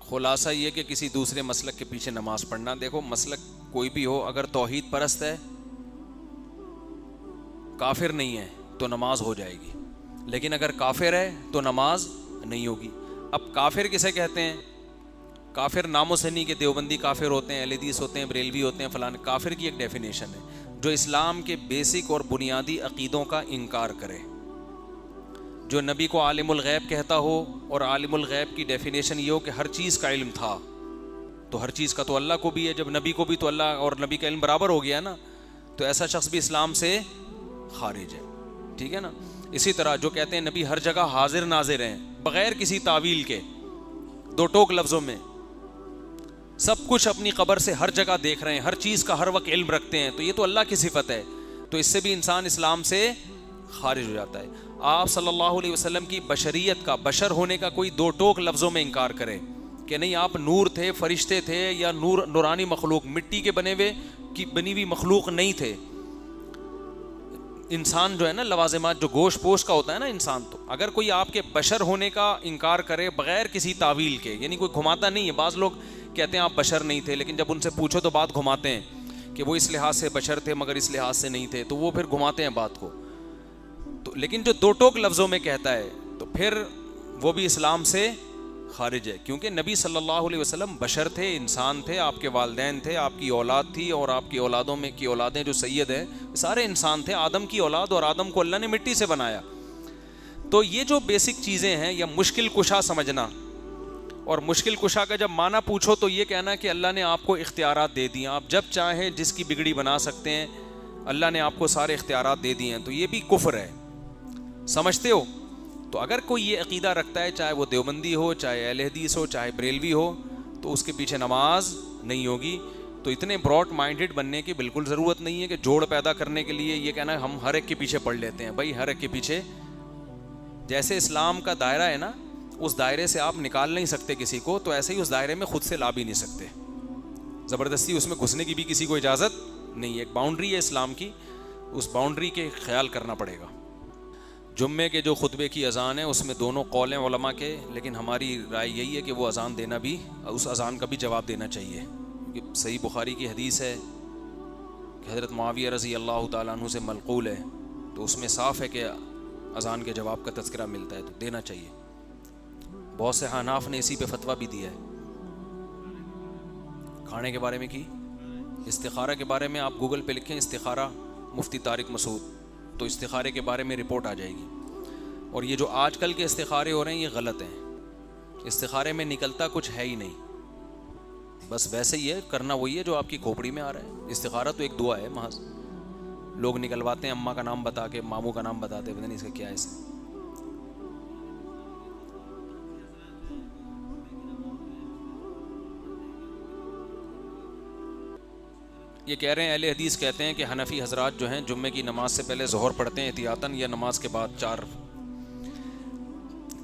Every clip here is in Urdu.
خلاصہ یہ کہ کسی دوسرے مسلک کے پیچھے نماز پڑھنا، دیکھو مسلک کوئی بھی ہو، اگر توحید پرست ہے، کافر نہیں ہے تو نماز ہو جائے گی، لیکن اگر کافر ہے تو نماز نہیں ہوگی۔ اب کافر کسے کہتے ہیں؟ کافر نام و سنی کے دیوبندی کافر ہوتے ہیں، اہل حدیث ہوتے ہیں، بریلوی ہوتے ہیں، فلاں۔ کافر کی ایک ڈیفینیشن ہے جو اسلام کے بیسک اور بنیادی عقیدوں کا انکار کرے، جو نبی کو عالم الغیب کہتا ہو، اور عالم الغیب کی ڈیفینیشن یہ ہو کہ ہر چیز کا علم تھا، تو ہر چیز کا تو اللہ کو بھی ہے، جب نبی کو بھی تو اللہ اور نبی کا علم برابر ہو گیا نا، تو ایسا شخص بھی اسلام سے خارج ہے، ٹھیک ہے نا۔ اسی طرح جو کہتے ہیں نبی ہر جگہ حاضر ناظر ہیں بغیر کسی تعویل کے، دو ٹوک لفظوں میں سب کچھ اپنی قبر سے ہر جگہ دیکھ رہے ہیں، ہر چیز کا ہر وقت علم رکھتے ہیں، تو یہ تو اللہ کی صفت ہے، تو اس سے بھی انسان اسلام سے خارج ہو جاتا ہے۔ آپ صلی اللہ علیہ وسلم کی بشریت کا، بشر ہونے کا کوئی دو ٹوک لفظوں میں انکار کرے کہ نہیں آپ نور تھے، فرشتے تھے، یا نورانی مخلوق، مٹی کے بنے ہوئے کی بنی ہوئی مخلوق نہیں تھے۔ انسان جو ہے نا، لوازمات جو گوشت پوش کا ہوتا ہے نا انسان، تو اگر کوئی آپ کے بشر ہونے کا انکار کرے بغیر کسی تعویل کے، یعنی کوئی گھماتا نہیں ہے، بعض لوگ کہتے ہیں آپ بشر نہیں تھے، لیکن جب ان سے پوچھو تو بات گھماتے ہیں کہ وہ اس لحاظ سے بشر تھے مگر اس لحاظ سے نہیں تھے، تو وہ پھر گھماتے ہیں بات کو۔ تو لیکن جو دو ٹوک لفظوں میں کہتا ہے تو پھر وہ بھی اسلام سے خارج ہے، کیونکہ نبی صلی اللہ علیہ وسلم بشر تھے، انسان تھے، آپ کے والدین تھے، آپ کی اولاد تھی، اور آپ کی اولادوں میں کی اولادیں جو سید ہیں سارے انسان تھے، آدم کی اولاد، اور آدم کو اللہ نے مٹی سے بنایا۔ تو یہ جو بیسک چیزیں ہیں، یا مشکل کشا سمجھنا، اور مشکل کشا کا جب معنی پوچھو تو یہ کہنا کہ اللہ نے آپ کو اختیارات دے دیے، آپ جب چاہیں جس کی بگڑی بنا سکتے ہیں، اللہ نے آپ کو سارے اختیارات دے دیے ہیں، تو یہ بھی کفر ہے، سمجھتے ہو؟ تو اگر کوئی یہ عقیدہ رکھتا ہے، چاہے وہ دیوبندی ہو، چاہے اہل حدیث ہو، چاہے بریلوی ہو، تو اس کے پیچھے نماز نہیں ہوگی۔ تو اتنے براڈ مائنڈڈ بننے کی بالکل ضرورت نہیں ہے کہ جوڑ پیدا کرنے کے لیے یہ کہنا ہم ہر ایک کے پیچھے پڑھ لیتے ہیں۔ بھائی ہر ایک کے پیچھے، جیسے اسلام کا دائرہ ہے نا، اس دائرے سے آپ نکال نہیں سکتے کسی کو، تو ایسے ہی اس دائرے میں خود سے لا بھی نہیں سکتے، زبردستی اس میں گھسنے کی بھی کسی کو اجازت نہیں ہے۔ ایک باؤنڈری ہے اسلام کی، اس باؤنڈری کے خیال کرنا پڑے گا۔ جمعے کے جو خطبے کی اذان ہے اس میں دونوں قول ہیں علماء کے، لیکن ہماری رائے یہی ہے کہ وہ اذان دینا بھی، اس اذان کا بھی جواب دینا چاہیے، کیونکہ صحیح بخاری کی حدیث ہے کہ حضرت معاویہ رضی اللہ تعالیٰ عنہ سے منقول ہے، تو اس میں صاف ہے کہ اذان کے جواب کا تذکرہ ملتا ہے، تو دینا چاہیے۔ بہت سے حناف نے اسی پہ فتویٰ بھی دیا ہے۔ کھانے کے بارے میں کی، استخارہ کے بارے میں آپ گوگل پہ لکھیں استخارہ مفتی طارق مسعود، تو استخارے کے بارے میں رپورٹ آ جائے گی۔ اور یہ جو آج کل کے استخارے ہو رہے ہیں یہ غلط ہیں، استخارے میں نکلتا کچھ ہے ہی نہیں، بس ویسے ہی ہے، کرنا وہی ہے جو آپ کی کھوپڑی میں آ رہا ہے۔ استخارہ تو ایک دعا ہے محض، لوگ نکلواتے ہیں اماں کا نام بتا کے، ماموں کا نام بتاتے، پتہ نہیں اس کا کیا ہے اس میں۔ یہ کہہ رہے ہیں اہل حدیث کہتے ہیں کہ حنفی حضرات جو ہیں جمعے کی نماز سے پہلے ظہر پڑھتے ہیں احتیاطاً، یا نماز کے بعد 4۔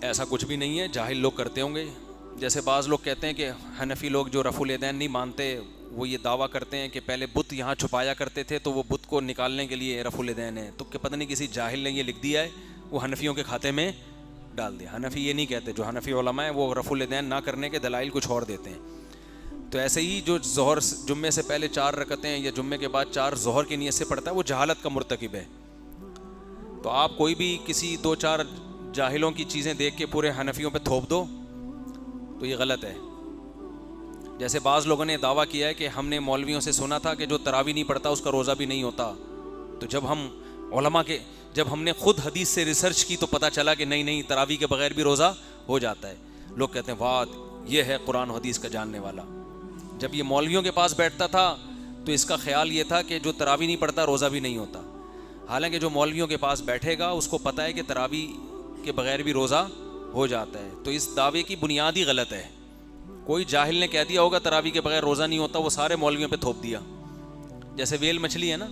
ایسا کچھ بھی نہیں ہے، جاہل لوگ کرتے ہوں گے۔ جیسے بعض لوگ کہتے ہیں کہ حنفی لوگ جو رفع الیدین نہیں مانتے، وہ یہ دعویٰ کرتے ہیں کہ پہلے بت یہاں چھپایا کرتے تھے تو وہ بت کو نکالنے کے لیے رفع الیدین ہے، تو کہ پتہ نہیں کسی جاہل نے یہ لکھ دیا ہے، وہ حنفیوں کے کھاتے میں ڈال دیا۔ حنفی یہ نہیں کہتے، جو حنفی علماء ہیں وہ رفع الیدین نہ کرنے کے دلائل کچھ اور دیتے ہیں۔ تو ایسے ہی جو ظہر جمعے سے پہلے 4 رکعتیں یا جمعے کے بعد 4 ظہر کی نیت سے پڑھتا ہے، وہ جہالت کا مرتکب ہے۔ تو آپ کوئی بھی کسی 2-4 جاہلوں کی چیزیں دیکھ کے پورے حنفیوں پہ تھوپ دو تو یہ غلط ہے۔ جیسے بعض لوگوں نے دعویٰ کیا ہے کہ ہم نے مولویوں سے سنا تھا کہ جو تراویح نہیں پڑھتا اس کا روزہ بھی نہیں ہوتا، تو جب ہم علماء کے، جب ہم نے خود حدیث سے ریسرچ کی تو پتہ چلا کہ نہیں تراویح کے بغیر بھی روزہ ہو جاتا ہے۔ لوگ کہتے ہیں واہ یہ ہے قرآن و حدیث کا جاننے والا۔ جب یہ مولویوں کے پاس بیٹھتا تھا تو اس کا خیال یہ تھا کہ جو تراویح نہیں پڑھتا روزہ بھی نہیں ہوتا، حالانکہ جو مولویوں کے پاس بیٹھے گا اس کو پتہ ہے کہ تراویح کے بغیر بھی روزہ ہو جاتا ہے۔ تو اس دعوے کی بنیاد ہی غلط ہے۔ کوئی جاہل نے کہہ دیا ہوگا تراویح کے بغیر روزہ نہیں ہوتا، وہ سارے مولویوں پہ تھوپ دیا۔ جیسے ویل مچھلی ہے نا،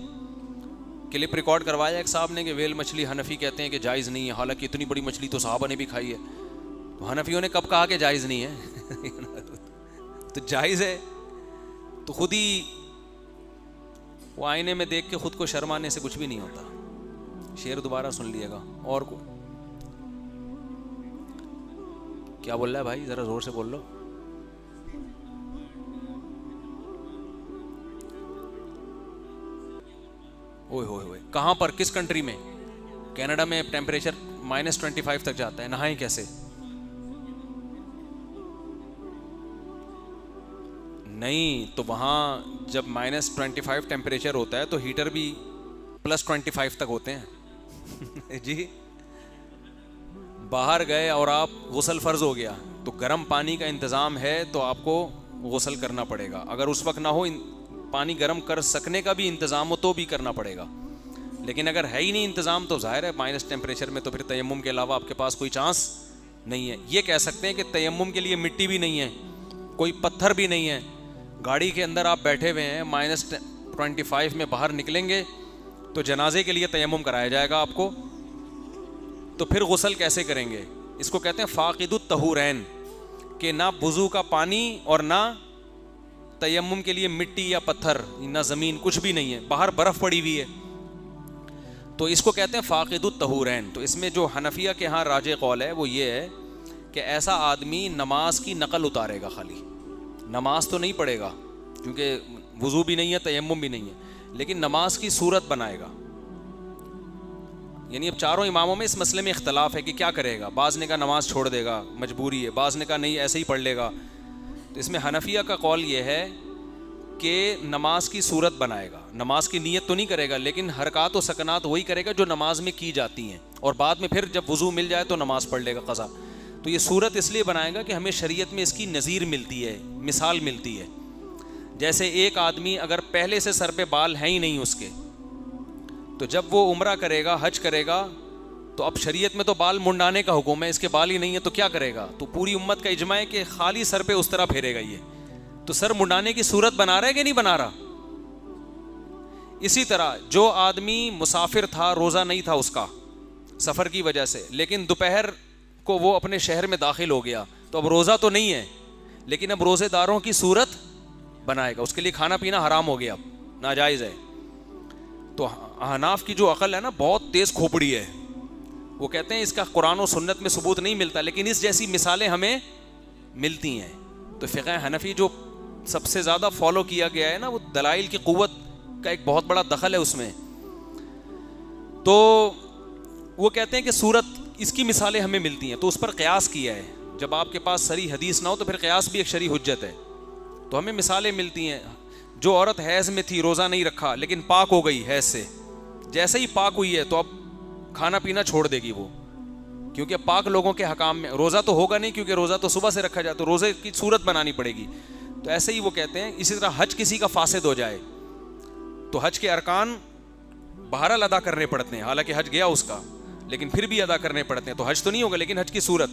کلپ ریکارڈ کروایا ایک صاحب نے کہ ویل مچھلی حنفی کہتے ہیں کہ جائز نہیں ہے، حالانکہ اتنی بڑی مچھلی تو صحابہ نے بھی کھائی ہے۔ تو حنفیوں نے کب کہا کہ جائز نہیں ہے؟ تو جائز ہے تو خود ہی وہ آئینے میں دیکھ کے خود کو شرمانے سے کچھ بھی نہیں ہوتا۔ شعر دوبارہ سن لیے گا۔ اور کو کیا بول رہا ہے بھائی؟ ذرا زور سے بول لو۔ اوئے ہوئے ہوئے، کہاں پر، کس کنٹری میں؟ کینیڈا میں ٹیمپریچر -25 تک جاتا ہے، نہائیں کیسے؟ نہیں تو وہاں جب -25 ٹیمپریچر ہوتا ہے تو ہیٹر بھی +25 تک ہوتے ہیں جی باہر گئے اور آپ غسل فرض ہو گیا تو گرم پانی کا انتظام ہے تو آپ کو غسل کرنا پڑے گا. اگر اس وقت نہ ہو پانی گرم کر سکنے کا بھی انتظام ہو تو بھی کرنا پڑے گا. لیکن اگر ہے ہی نہیں انتظام تو ظاہر ہے مائنس ٹیمپریچر میں تو پھر تیمم کے علاوہ آپ کے پاس کوئی چانس نہیں ہے. یہ کہہ سکتے ہیں کہ تیمم کے لیے مٹی بھی نہیں ہے, کوئی پتھر بھی نہیں ہے, گاڑی کے اندر آپ بیٹھے ہوئے ہیں, -25 میں باہر نکلیں گے تو جنازے کے لیے تیمم کرایا جائے گا آپ کو, تو پھر غسل کیسے کریں گے؟ اس کو کہتے ہیں فاقد الطہورین, کہ نہ وضو کا پانی اور نہ تیمم کے لیے مٹی یا پتھر, نہ زمین, کچھ بھی نہیں ہے, باہر برف پڑی ہوئی ہے, تو اس کو کہتے ہیں فاقد الطہورین. تو اس میں جو حنفیہ کے ہاں راجح قول ہے وہ یہ ہے کہ ایسا آدمی نماز کی نقل اتارے گا, خالی نماز تو نہیں پڑھے گا کیونکہ وضو بھی نہیں ہے تیمم بھی نہیں ہے, لیکن نماز کی صورت بنائے گا. یعنی اب چاروں اماموں میں اس مسئلے میں اختلاف ہے کہ کیا کرے گا. بعض نے کہا نماز چھوڑ دے گا, مجبوری ہے, بعض نے کہا نہیں ایسے ہی پڑھ لے گا. تو اس میں حنفیہ کا قول یہ ہے کہ نماز کی صورت بنائے گا, نماز کی نیت تو نہیں کرے گا لیکن حرکات و سکنات وہی کرے گا جو نماز میں کی جاتی ہیں, اور بعد میں پھر جب وضو مل جائے تو نماز پڑھ لے گا قضا. تو یہ صورت اس لیے بنائے گا کہ ہمیں شریعت میں اس کی نظیر ملتی ہے, مثال ملتی ہے. جیسے ایک آدمی اگر پہلے سے سر پہ بال ہیں ہی نہیں اس کے, تو جب وہ عمرہ کرے گا, حج کرے گا, تو اب شریعت میں تو بال منڈانے کا حکم ہے, اس کے بال ہی نہیں ہے تو کیا کرے گا؟ تو پوری امت کا اجماع ہے کہ خالی سر پہ اس طرح پھیرے گا. یہ تو سر منڈانے کی صورت بنا رہا ہے کہ نہیں بنا رہا؟ اسی طرح جو آدمی مسافر تھا, روزہ نہیں تھا اس کا سفر کی وجہ سے, لیکن دوپہر کو وہ اپنے شہر میں داخل ہو گیا, تو اب روزہ تو نہیں ہے لیکن اب روزے داروں کی صورت بنائے گا. اس کے لیے کھانا پینا حرام ہو گیا, اب ناجائز ہے. تو احناف کی جو عقل ہے نا بہت تیز کھوپڑی ہے, وہ کہتے ہیں اس کا قرآن و سنت میں ثبوت نہیں ملتا لیکن اس جیسی مثالیں ہمیں ملتی ہیں. تو فقہ حنفی جو سب سے زیادہ فالو کیا گیا ہے نا, وہ دلائل کی قوت کا ایک بہت بڑا دخل ہے اس میں. تو وہ کہتے ہیں کہ صورت اس کی مثالیں ہمیں ملتی ہیں, تو اس پر قیاس کیا ہے. جب آپ کے پاس صریح حدیث نہ ہو تو پھر قیاس بھی ایک شرعی حجت ہے. تو ہمیں مثالیں ملتی ہیں. جو عورت حیض میں تھی, روزہ نہیں رکھا لیکن پاک ہو گئی حیض سے, جیسے ہی پاک ہوئی ہے تو اب کھانا پینا چھوڑ دے گی وہ, کیونکہ پاک لوگوں کے حکام میں روزہ تو ہوگا نہیں, کیونکہ روزہ تو صبح سے رکھا جائے تو روزے کی صورت بنانی پڑے گی. تو ایسے ہی وہ کہتے ہیں. اسی طرح حج کسی کا فاسد ہو جائے تو حج کے ارکان بہرحال ادا کرنے پڑتے ہیں, حالانکہ حج گیا اس کا لیکن پھر بھی ادا کرنے پڑتے ہیں. تو حج تو نہیں ہوگا لیکن حج کی صورت,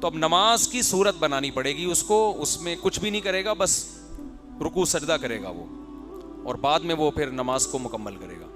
تو اب نماز کی صورت بنانی پڑے گی اس کو. اس میں کچھ بھی نہیں کرے گا, بس رکوع سجدہ کرے گا وہ, اور بعد میں وہ پھر نماز کو مکمل کرے گا.